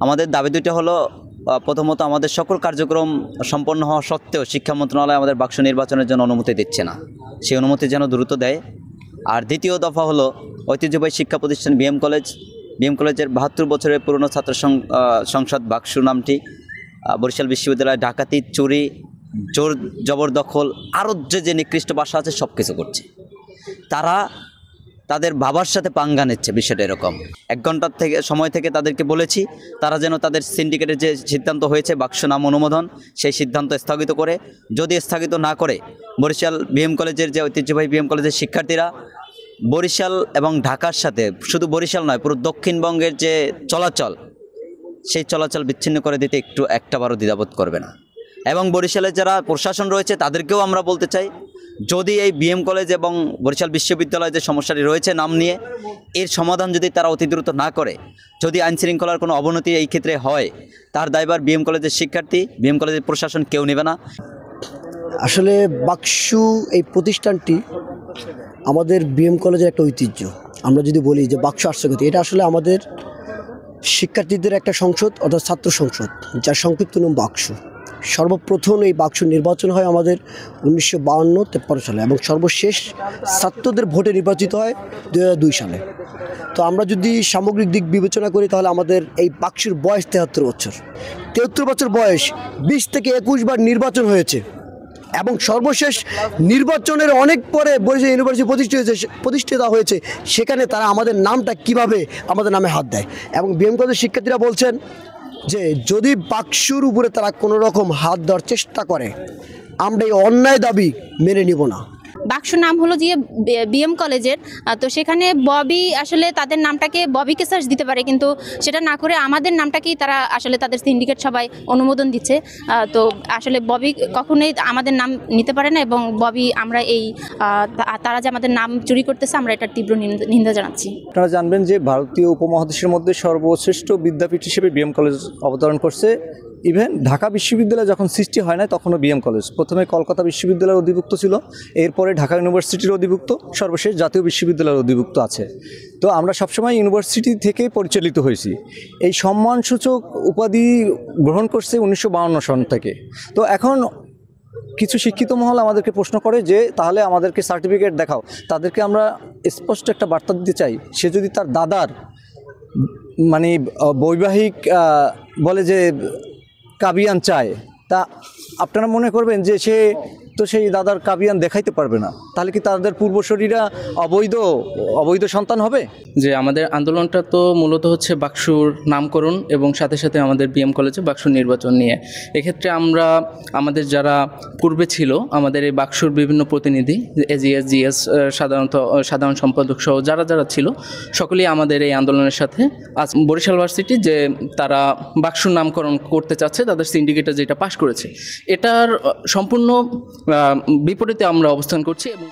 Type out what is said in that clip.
আমাদের দাবি দুইটা হলো, প্রথমত আমাদের সকল কার্যক্রম সম্পন্ন হওয়া সত্ত্বেও শিক্ষা মন্ত্রণালয় আমাদের বাক্স নির্বাচনের জন্য অনুমতি দিচ্ছে না, সেই অনুমতি যেন দ্রুত দেয়। আর দ্বিতীয় দফা হলো ঐতিহ্যবাহী শিক্ষা প্রতিষ্ঠান বিএম কলেজের ৭২ বছরের পুরনো ছাত্র সংসদ বাক্স নামটি বরিশাল বিশ্ববিদ্যালয়ে ডাকাতি, চুরি, জোর জবরদখল, আরও যে নিকৃষ্ট ভাষা আছে সব কিছু করছে। তারা তাদের বাবার সাথে পাঙ্গা নিচ্ছে, বিষয়টা এরকম। 1 ঘন্টার সময় থেকে তাদেরকে বলেছি তারা যেন তাদের সিন্ডিকেটের যে সিদ্ধান্ত হয়েছে বাক্স নাম অনুমোদন, সেই সিদ্ধান্ত স্থগিত করে, যদি স্থগিত না করে বরিশাল বিএম কলেজের যে ঐতিহ্যবাহী বিএম কলেজের শিক্ষার্থীরা বরিশাল এবং ঢাকার সাথে, শুধু বরিশাল নয় পুরো দক্ষিণবঙ্গের যে চলাচল, সেই চলাচল বিচ্ছিন্ন করে দিতে একটাবারও দ্বিধাবোধ করবে না। এবং বরিশালের যারা প্রশাসন রয়েছে তাদেরকেও আমরা বলতে চাই, যদি এই বিএম কলেজ এবং বরিশাল বিশ্ববিদ্যালয়ে যে সমস্যাটি রয়েছে নাম নিয়ে, এর সমাধান যদি তারা অতি দ্রুত না করে, যদি আইনশৃঙ্খলার কোনো অবনতি এই ক্ষেত্রে হয়, তার দায়ভার বিএম কলেজের শিক্ষার্থী, বিএম কলেজের প্রশাসন কেউ নেবে না। আসলে বাক্সু এই প্রতিষ্ঠানটি আমাদের বিএম কলেজের একটা ঐতিহ্য। আমরা যদি বলি যে বাক্সু আশ্রয়গতি, এটা আসলে আমাদের শিক্ষার্থীদের একটা সংসদ, অর্থাৎ ছাত্র সংসদ, যার সংক্ষিপ্ত নাম বাক্সু। সর্বপ্রথম এই বাক্সু নির্বাচন হয় আমাদের 1952-53 সালে এবং সর্বশেষ ছাত্রদের ভোটে নির্বাচিত হয় 2002 সালে। তো আমরা যদি সামগ্রিক দিক বিবেচনা করি তাহলে আমাদের এই বাক্সুর বয়স 73 বছর। 73 বছর বয়স, 20 থেকে 21 বার নির্বাচন হয়েছে এবং সর্বশেষ নির্বাচনের অনেক পরে বরিশাল ইউনিভার্সিটি প্রতিষ্ঠিত হয়েছে। সেখানে তারা আমাদের নামটা কিভাবে আমাদের নামে হাত দেয়, এবং বিএম কলেজের শিক্ষার্থীরা বলছেন যে যদি বাক্সুর উপরে তারা কোনো রকম হাত দেওয়ার চেষ্টা করে, আমরা এই অন্যায় দাবি মেনে নিব না। বাক্সুর নাম হলো যে বিএম কলেজের, তো সেখানে ববি আসলে তাদের নামটাকে ববি কেসার্স দিতে পারে, কিন্তু সেটা না করে আমাদের নামটাকেই তারা আসলে তাদের সিন্ডিকেট সবাই অনুমোদন দিচ্ছে। তো আসলে ববি কখনোই আমাদের নাম নিতে পারে না, এবং ববি আমরা এই তারা যে আমাদের নাম চুরি করতেছে, আমরা এটার তীব্র নিন্দা জানাচ্ছি। আপনারা জানবেন যে ভারতীয় উপমহাদেশের মধ্যে সর্বশ্রেষ্ঠ বিদ্যাপীঠ হিসেবে বিএম কলেজ অবতরণ করছে। ইভেন ঢাকা বিশ্ববিদ্যালয় যখন সৃষ্টি হয় না তখনও বিএম কলেজ প্রথমে কলকাতা বিশ্ববিদ্যালয়ের অধিভুক্ত ছিল, এরপরে ঢাকা ইউনিভার্সিটির অধিভুক্ত, সর্বশেষ জাতীয় বিশ্ববিদ্যালয়ের অধিভুক্ত আছে। তো আমরা সবসময় ইউনিভার্সিটি থেকে পরিচালিত হয়েছি। এই সম্মানসূচক উপাধি গ্রহণ করছে 1952 সন থেকে। তো এখন কিছু শিক্ষিত মহল আমাদেরকে প্রশ্ন করে যে তাহলে আমাদেরকে সার্টিফিকেট দেখাও। তাদেরকে আমরা স্পষ্ট একটা বার্তা দিতে চাই, সে যদি তার দাদার মানে বৈবাহিক বলে যে কাবিয়ান চায়, তা আপনারা মনে করবেন যে সে তো সেই দাদার কাবিয়ান দেখাইতে পারবে না, তাহলে কি তাদের পূর্বসূরীরা অবৈধ সন্তান হবে? যে আমাদের আন্দোলনটা তো মূলত হচ্ছে বাক্সুর নামকরণ এবং সাথে সাথে আমাদের বিএম কলেজে বাক্সুর নির্বাচন নিয়ে। এক্ষেত্রে আমরা আমাদের যারা পূর্বে ছিল আমাদের এই বাক্সুর বিভিন্ন প্রতিনিধি, এজিএস, জিএস, সাধারণ সম্পাদক সহ যারা ছিল সকলেই আমাদের এই আন্দোলনের সাথে। আজ বরিশাল ইউনিভার্সিটি যে তারা বাক্সুর নামকরণ করতে চাচ্ছে, তাদের সিন্ডিকেটে যেটা পাশ করেছে, এটার সম্পূর্ণ বিপরীতে আমরা অবস্থান করছি। এবং